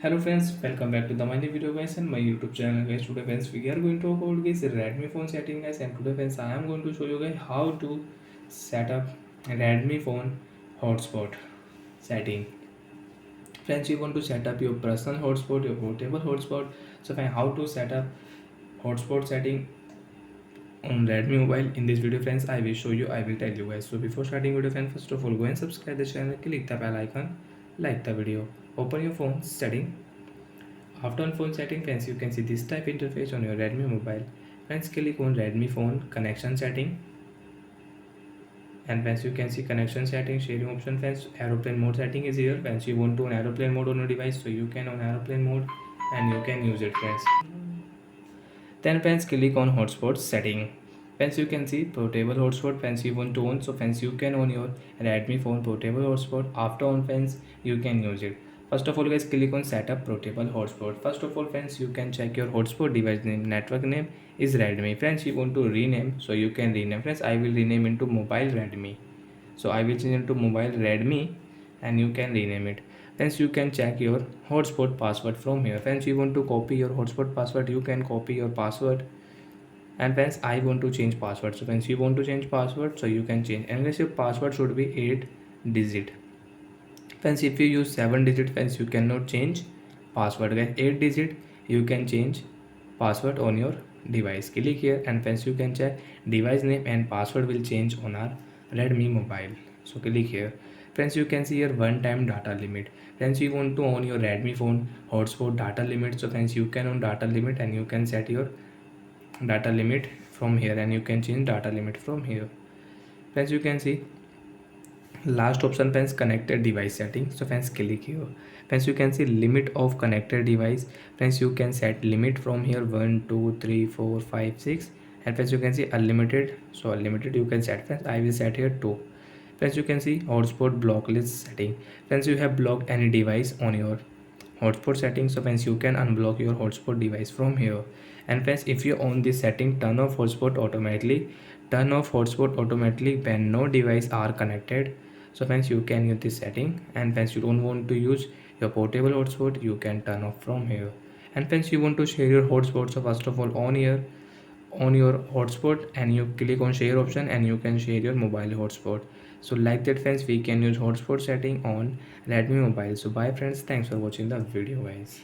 Hello friends, welcome back to the my new video guys and my YouTube channel guys. Today friends we are going to talk about guys Redmi phone setting guys, and today friends I am going to show you guys how to set up Redmi phone hotspot setting. Friends, you want to set up your personal hotspot, your portable hotspot. So friends, how to set up hotspot setting on Redmi mobile in this video friends, I will show you, I will tell you guys. So before starting video friends, first of all go and subscribe the channel, click the bell icon, like the video, open your phone setting. After on phone setting friends, you can see this type interface on your Redmi mobile. Friends, click on Redmi phone connection setting, and friends you can see connection setting, sharing option. Friends, aeroplane mode setting is here. Friends, you want to on aeroplane mode on your device, so you can on aeroplane mode and you can use it friends. Then friends, click on hotspot setting. Friends, you can see portable hotspot. Friends, you want to on, so friends you can on your Redmi phone portable hotspot. After on friends, you can use it. First of all guys, click on setup portable hotspot. First of all friends, you can check your hotspot device name. Network name is Redmi. Friends, you want to rename, so you can rename. Friends, I will rename into mobile Redmi. So I will change into mobile Redmi and you can rename it. Friends, you can check your hotspot password from here. Friends, you want to copy your hotspot password, you can copy your password. And friends, I want to change password, so friends you want to change password, so you can change. And guys, your password should be 8 digit. Friends, if you use 7 digit friends, you cannot change password guys. 8 digit you can change password on your device. Click here and friends you can check device name and password will change on our Redmi mobile. So click here. Friends, you can see here one time data limit. Friends, you want to on your Redmi phone hotspot data limit, so friends you can on data limit and you can set your data limit from here and you can change data limit from here. Friends, you can see last option friends, connected device setting. So friends, click here. Friends, you can see limit of connected device. Friends, you can set limit from here 1 2 3 4 5 6, and friends you can see unlimited, so unlimited you can set. Friends, I will set here 2. Friends, you can see hotspot block list setting. Friends, you have blocked any device on your hotspot settings, so friends you can unblock your hotspot device from here. And friends, if you on this setting, turn off hotspot automatically. Turn off hotspot automatically when no device are connected. So friends, you can use this setting. And friends, you don't want to use your portable hotspot, you can turn off from here. And friends, you want to share your hotspot, so first of all on here on your hotspot and you click on share option and you can share your mobile hotspot. So like that friends, we can use hotspot setting on Redmi mobile. So bye friends, thanks for watching the video guys.